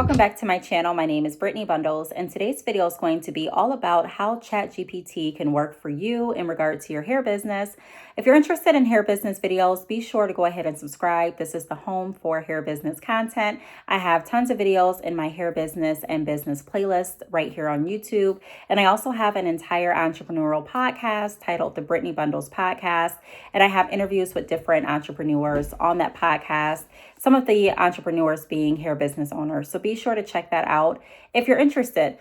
Welcome back to my channel. My name is Brittany Bundles, and today's video is going to be all about how ChatGPT can work for you in regard to your hair business. If you're interested in hair business videos, be sure to go ahead and subscribe. This is the home for hair business content. I have tons of videos in my hair business and business playlist right here on YouTube. And I also have an entire entrepreneurial podcast titled the Brittany Bundles Podcast. And I have interviews with different entrepreneurs on that podcast. Some of the entrepreneurs being hair business owners. So be sure to check that out if you're interested.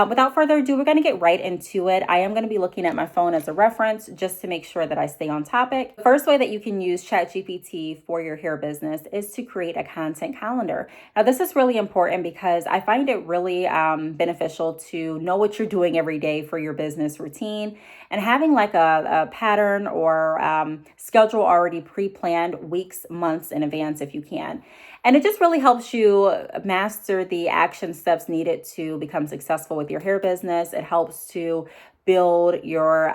Without further ado, we're going to get right into it. I am going to be looking at my phone as a reference just to make sure that I stay on topic. The first way that you can use ChatGPT for your hair business is to create a content calendar. Now, this is really important because I find it really beneficial to know what you're doing every day for your business routine, and having like a pattern or schedule already pre-planned weeks, months in advance if you can. And it just really helps you master the action steps needed to become successful with your hair business. It helps to build your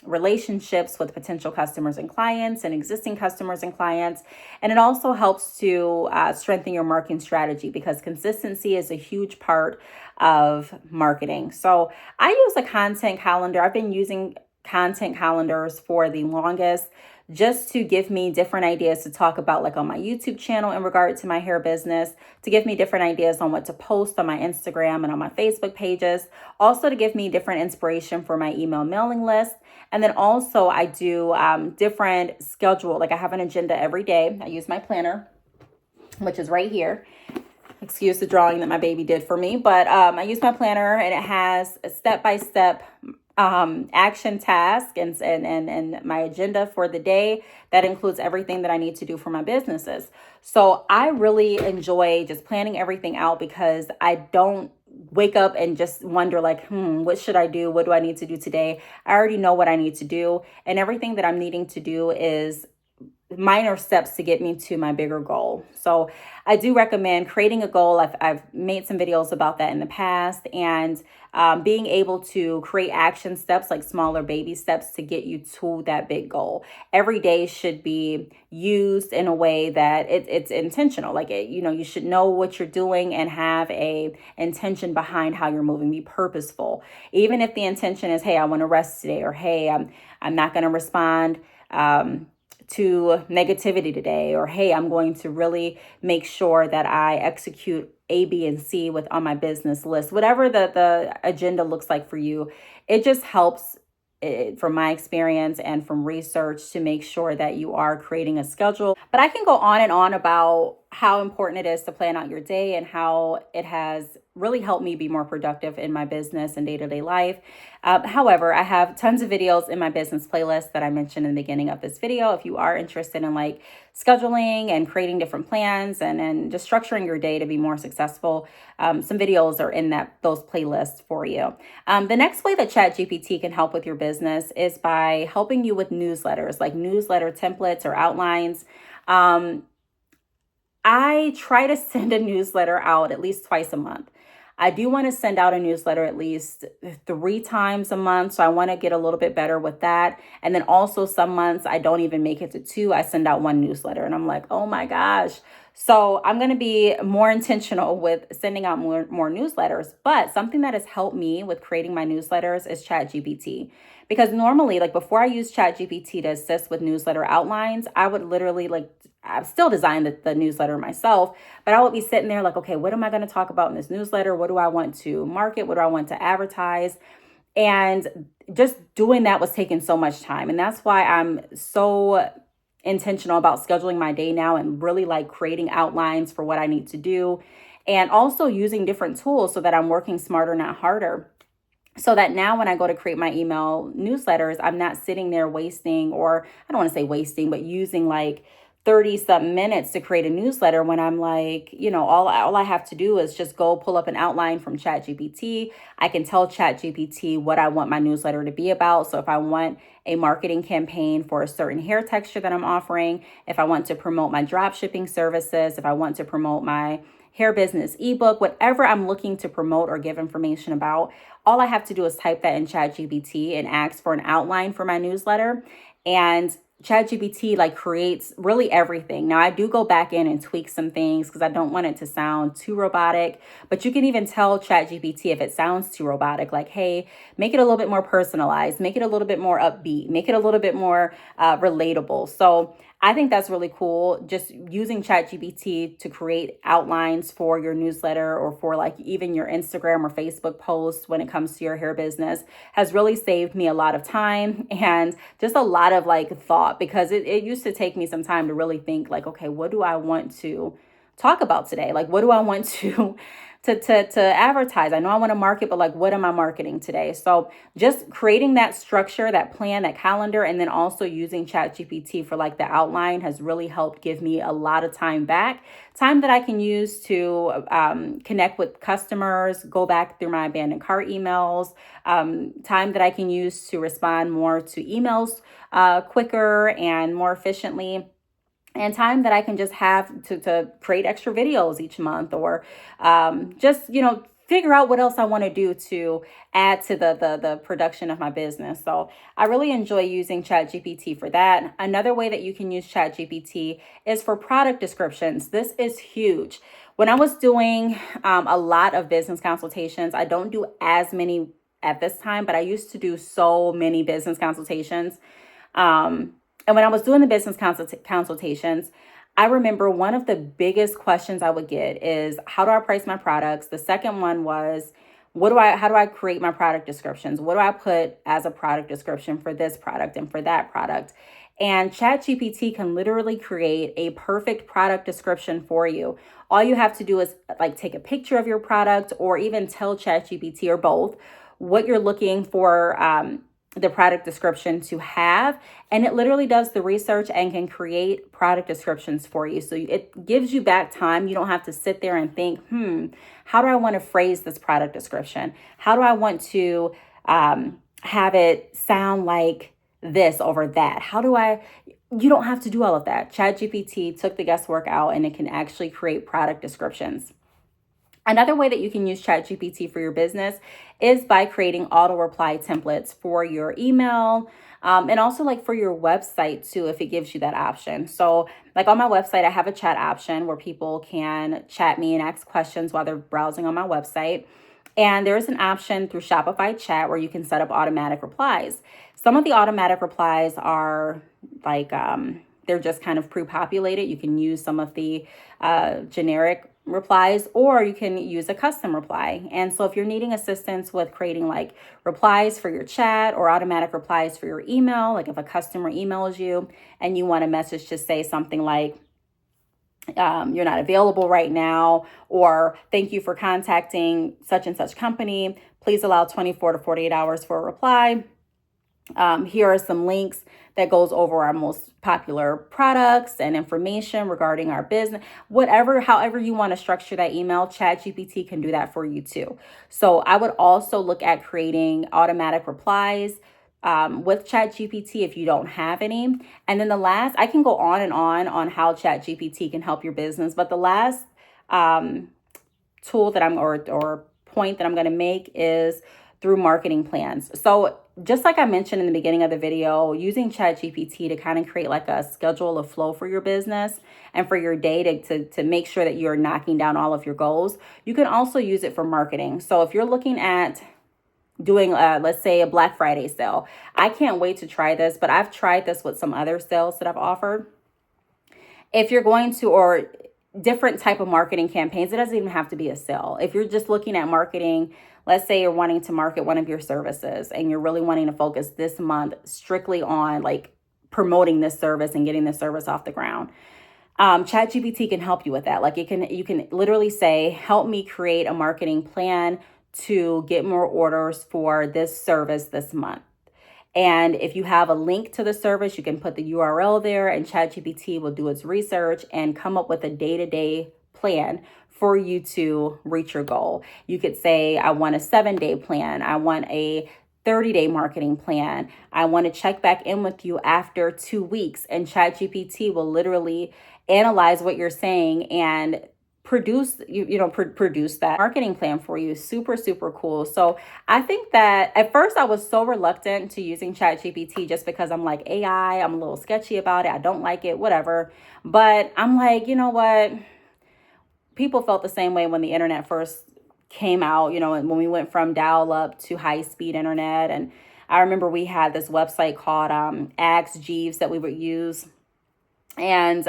relationships with potential customers and clients and existing customers and clients. And it also helps to strengthen your marketing strategy, because consistency is a huge part of marketing. So I use a content calendar. I've been using content calendars for the longest, just to give me different ideas to talk about, like on my YouTube channel in regard to my hair business, to give me different ideas on what to post on my Instagram and on my Facebook pages, also to give me different inspiration for my email mailing list. And then also I do different schedule, like I have an agenda every day. I use my planner, which is right here. Excuse the drawing that my baby did for me, but I use my planner, and it has a step-by-step action task and my agenda for the day that includes everything that I need to do for my businesses. So I really enjoy just planning everything out, because I don't wake up and just wonder like, what should I do? What do I need to do today? I already know what I need to do, and everything that I'm needing to do is minor steps to get me to my bigger goal. So I do recommend creating a goal. I've made some videos about that in the past, and being able to create action steps, like smaller baby steps, to get you to that big goal. Every day should be used in a way that it's intentional. Like, you should know what you're doing and have a intention behind how you're moving. Be purposeful. Even if the intention is, hey, I want to rest today, or hey, I'm not going to respond to negativity today, or hey, I'm going to really make sure that I execute A, B, and C on my business list. Whatever the agenda looks like for you, it just helps, from my experience and from research, to make sure that you are creating a schedule. But I can go on and on about how important it is to plan out your day and how it has really helped me be more productive in my business and day-to-day life. However, I have tons of videos in my business playlist that I mentioned in the beginning of this video. If you are interested in like scheduling and creating different plans and just structuring your day to be more successful, some videos are in those playlists for you. The next way that ChatGPT can help with your business is by helping you with newsletters, like newsletter templates or outlines. I try to send a newsletter out at least twice a month. I do want to send out a newsletter at least 3 times a month. So I want to get a little bit better with that. And then also some months I don't even make it to 2. I send out 1 newsletter and I'm like, oh my gosh. So I'm going to be more intentional with sending out more newsletters. But something that has helped me with creating my newsletters is ChatGPT. Because normally, like before I use ChatGPT to assist with newsletter outlines, I would literally I've still designed the newsletter myself, but I would be sitting there like, okay, what am I going to talk about in this newsletter? What do I want to market? What do I want to advertise? And just doing that was taking so much time. And that's why I'm so intentional about scheduling my day now and really like creating outlines for what I need to do, and also using different tools so that I'm working smarter, not harder. So that now when I go to create my email newsletters, I'm not sitting there wasting, or I don't want to say wasting, but using like 30-something minutes to create a newsletter, when I'm like, all I have to do is just go pull up an outline from ChatGPT. I can tell ChatGPT what I want my newsletter to be about. So if I want a marketing campaign for a certain hair texture that I'm offering, if I want to promote my drop shipping services, if I want to promote my hair business ebook, whatever I'm looking to promote or give information about, all I have to do is type that in ChatGPT and ask for an outline for my newsletter. And ChatGPT like creates really everything. Now I do go back in and tweak some things because I don't want it to sound too robotic, but you can even tell ChatGPT if it sounds too robotic, like, hey, make it a little bit more personalized, make it a little bit more upbeat, make it a little bit more relatable. So I think that's really cool. Just using ChatGPT to create outlines for your newsletter or for like even your Instagram or Facebook posts when it comes to your hair business has really saved me a lot of time and just a lot of like thought, because it used to take me some time to really think like, okay, what do I want to talk about today? Like, what do I want to to advertise? I know I want to market, but like, what am I marketing today? So just creating that structure, that plan, that calendar, and then also using ChatGPT for like the outline has really helped give me a lot of time back, time that I can use to connect with customers, go back through my abandoned cart emails, time that I can use to respond more to emails quicker and more efficiently, and time that I can just have to create extra videos each month, or just, figure out what else I want to do to add to the production of my business. So I really enjoy using ChatGPT for that. Another way that you can use ChatGPT is for product descriptions. This is huge. When I was doing a lot of business consultations, I don't do as many at this time, but I used to do so many business consultations. And when I was doing the business consultations, I remember one of the biggest questions I would get is, how do I price my products? The second one was, how do I create my product descriptions? What do I put as a product description for this product and for that product? And ChatGPT can literally create a perfect product description for you. All you have to do is like take a picture of your product, or even tell ChatGPT, or both, what you're looking for the product description to have, and it literally does the research and can create product descriptions for you. So it gives you back time. You don't have to sit there and think, how do I want to phrase this product description? How do I want to have it sound like this over that? You don't have to do all of that. ChatGPT took the guesswork out, and it can actually create product descriptions. Another way that you can use ChatGPT for your business is by creating auto reply templates for your email, and also like for your website too, if it gives you that option. So like on my website, I have a chat option where people can chat me and ask questions while they're browsing on my website. And there's an option through Shopify Chat where you can set up automatic replies. Some of the automatic replies are like, they're just kind of pre-populated. You can use some of the generic replies, or you can use a custom reply. And so if you're needing assistance with creating like replies for your chat or automatic replies for your email, like if a customer emails you and you want a message to say something like, you're not available right now, or thank you for contacting such and such company, please allow 24 to 48 hours for a reply. Here are some links that goes over our most popular products and information regarding our business. However you want to structure that email, ChatGPT can do that for you too. So I would also look at creating automatic replies with ChatGPT if you don't have any. And then the last, I can go on and on how ChatGPT can help your business, but the last tool that or point that I'm going to make is through marketing plans. So just like I mentioned in the beginning of the video, using ChatGPT to kind of create like a schedule of flow for your business and for your day to make sure that you're knocking down all of your goals. You can also use it for marketing. So if you're looking at doing, let's say, a Black Friday sale, I can't wait to try this, but I've tried this with some other sales that I've offered. If you're going to, or different type of marketing campaigns, it doesn't even have to be a sale. If you're just looking at marketing, let's say you're wanting to market one of your services and you're really wanting to focus this month strictly on like promoting this service and getting this service off the ground. ChatGPT can help you with that. Like you can literally say, help me create a marketing plan to get more orders for this service this month. And if you have a link to the service, you can put the URL there, and ChatGPT will do its research and come up with a day-to-day plan for you to reach your goal. You could say, I want a 7-day plan. I want a 30-day marketing plan. I want to check back in with you after 2 weeks. And ChatGPT will literally analyze what you're saying and produce that marketing plan for you. Super, super cool. So I think that at first I was so reluctant to using ChatGPT just because I'm like, AI, I'm a little sketchy about it. I don't like it, whatever. But I'm like, you know what? People felt the same way when the internet first came out, and when we went from dial up to high speed internet. And I remember we had this website called Ask Jeeves that we would use, and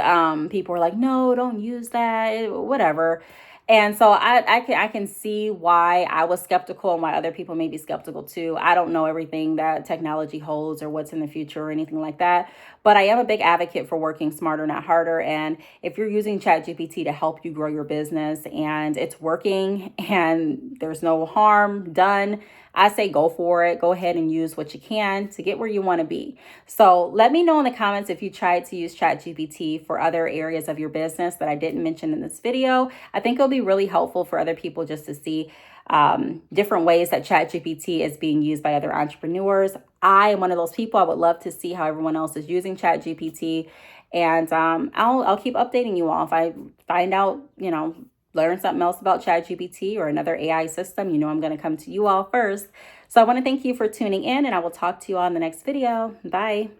people were like, no, don't use that, whatever. And so I can see why I was skeptical and why other people may be skeptical too. I don't know everything that technology holds or what's in the future or anything like that, but I am a big advocate for working smarter, not harder. And if you're using ChatGPT to help you grow your business and it's working and there's no harm done, I say go for it. Go ahead and use what you can to get where you want to be. So let me know in the comments if you tried to use ChatGPT for other areas of your business that I didn't mention in this video. I think it'll be really helpful for other people just to see different ways that ChatGPT is being used by other entrepreneurs. I am one of those people. I would love to see how everyone else is using ChatGPT, and I'll keep updating you all if I find out, learn something else about ChatGPT or another AI system. I'm going to come to you all first. So I want to thank you for tuning in, and I will talk to you all in the next video. Bye.